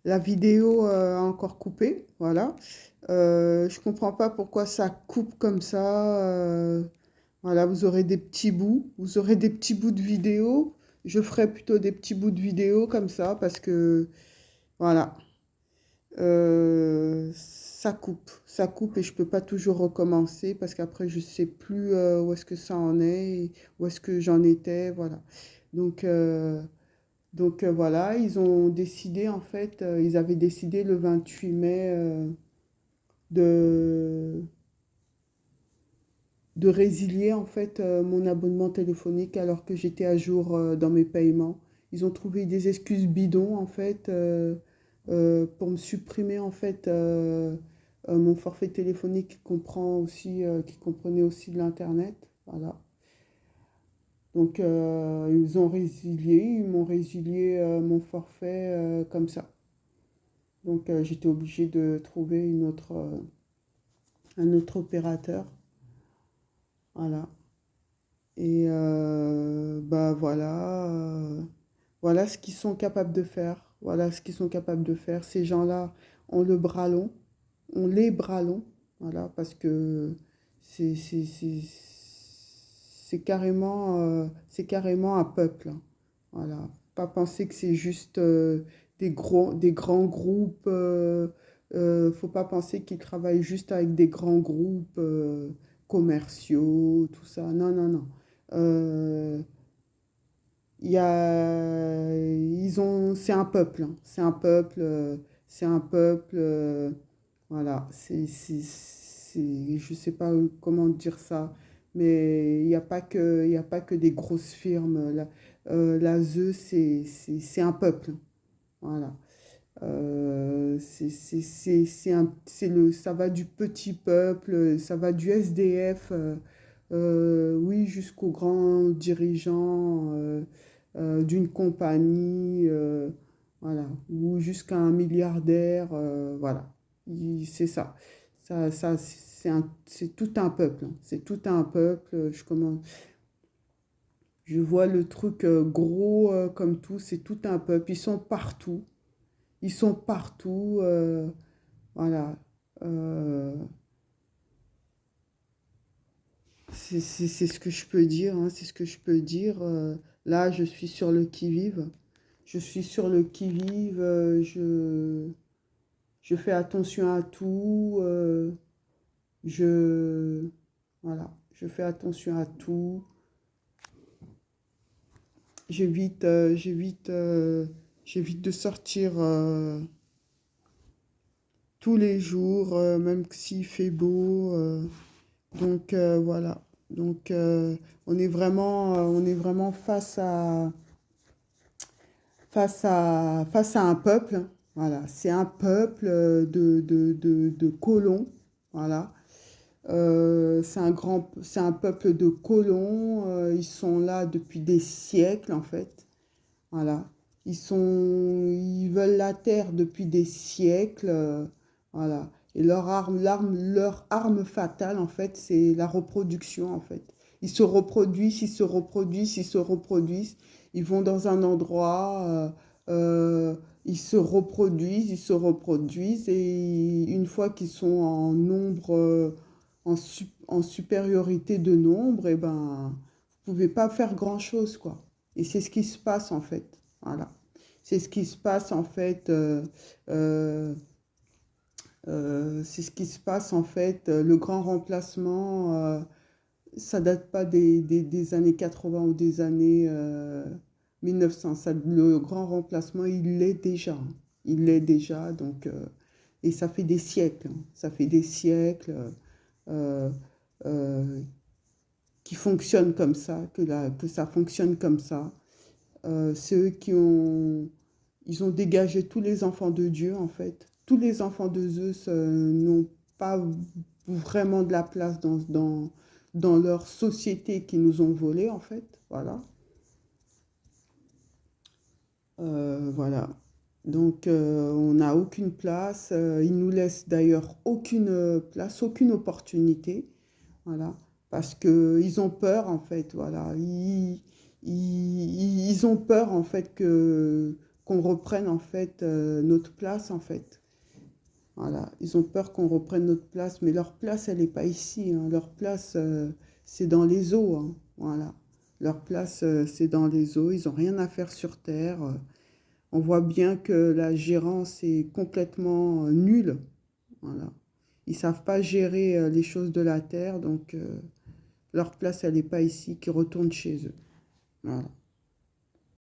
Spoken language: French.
La vidéo a encore coupé, voilà. Je comprends pas pourquoi ça coupe comme ça. Voilà, vous aurez des petits bouts, vous aurez des petits bouts de vidéo. Je ferai plutôt des petits bouts de vidéo comme ça parce que, voilà, ça coupe et je peux pas toujours recommencer parce qu'après je sais plus où est-ce que ça en est, et où est-ce que j'en étais, voilà. Donc, euh, donc, voilà, ils ont décidé en fait, ils avaient décidé le 28 mai de, de résilier en fait mon abonnement téléphonique alors que j'étais à jour dans mes paiements. Ils ont trouvé des excuses bidons en fait pour me supprimer en fait mon forfait téléphonique qui comprenait aussi de l'internet. Voilà. Donc ils m'ont résilié mon forfait comme ça. Donc j'étais obligée de trouver un autre opérateur. Voilà. Et bah voilà, voilà ce qu'ils sont capables de faire. Voilà ce qu'ils sont capables de faire. Ces gens-là ont le bras long, ont les bras longs. Voilà, parce que c'est carrément un peuple, hein. Voilà. Pas penser que c'est juste des grands groupes. Faut pas penser qu'ils travaillent juste avec des grands groupes commerciaux, tout ça. Non, non, non. Euh, c'est un peuple, hein. C'est un peuple, c'est un peuple. Voilà, je sais pas comment dire ça, mais il y a pas que des grosses firmes. La ZEU, c'est un peuple, hein. Voilà. Ça va du petit peuple, ça va du SDF, oui, jusqu'aux grands dirigeants d'une compagnie, voilà, ou jusqu'à un milliardaire, voilà. C'est ça. C'est tout un peuple, hein. C'est tout un peuple. Je vois le truc gros comme tout, c'est tout un peuple. Ils sont partout. Ils sont partout. Voilà. Euh, c'est ce que je peux dire, hein, c'est ce que je peux dire. Là, je suis sur le qui-vive. Je suis sur le qui-vive. Je fais attention à tout. Je, voilà. Je fais attention à tout. J'évite, euh, j'évite, euh, j'évite de sortir tous les jours, même s'il fait beau. Donc voilà. Donc on est vraiment face à un peuple, hein. Voilà, c'est un peuple de colons. Voilà. C'est un peuple de colons. Ils sont là depuis des siècles en fait. Voilà. Ils veulent la terre depuis des siècles. Voilà. Et leur arme fatale, en fait, c'est la reproduction, en fait. Ils se reproduisent, ils se reproduisent, ils se reproduisent. Ils vont dans un endroit, ils se reproduisent, ils se reproduisent. Et une fois qu'ils sont en nombre, en supériorité de nombre, et ben, vous pouvez pas faire grand-chose, quoi. Et c'est ce qui se passe en fait. Voilà. C'est ce qui se passe en fait. C'est ce qui se passe en fait. Le grand remplacement, ça date pas des années 80 ou des années 1900. Le grand remplacement, il l'est déjà, hein. Il l'est déjà. Donc, et ça fait des siècles, hein. Ça fait des siècles euh, euh, qui fonctionnent comme ça, que ça fonctionne comme ça. C'est eux ils ont dégagé tous les enfants de Dieu, en fait. Tous les enfants de Zeus n'ont pas vraiment de la place dans leur société qui nous ont volés, en fait. Voilà. Voilà. Donc, on n'a aucune place. Ils nous laissent d'ailleurs aucune place, aucune opportunité. Voilà. Parce qu'ils ont peur, en fait. Voilà. Ils ont peur, en fait, qu'on reprenne en fait notre place en fait. Voilà, ils ont peur qu'on reprenne notre place, mais leur place, elle n'est pas ici, hein. Leur place, c'est dans les eaux, hein. Voilà, leur place, c'est dans les eaux. Ils n'ont rien à faire sur Terre. On voit bien que la gérance est complètement nulle. Voilà, ils savent pas gérer les choses de la Terre, donc leur place, elle n'est pas ici, qu'ils retournent chez eux. Voilà.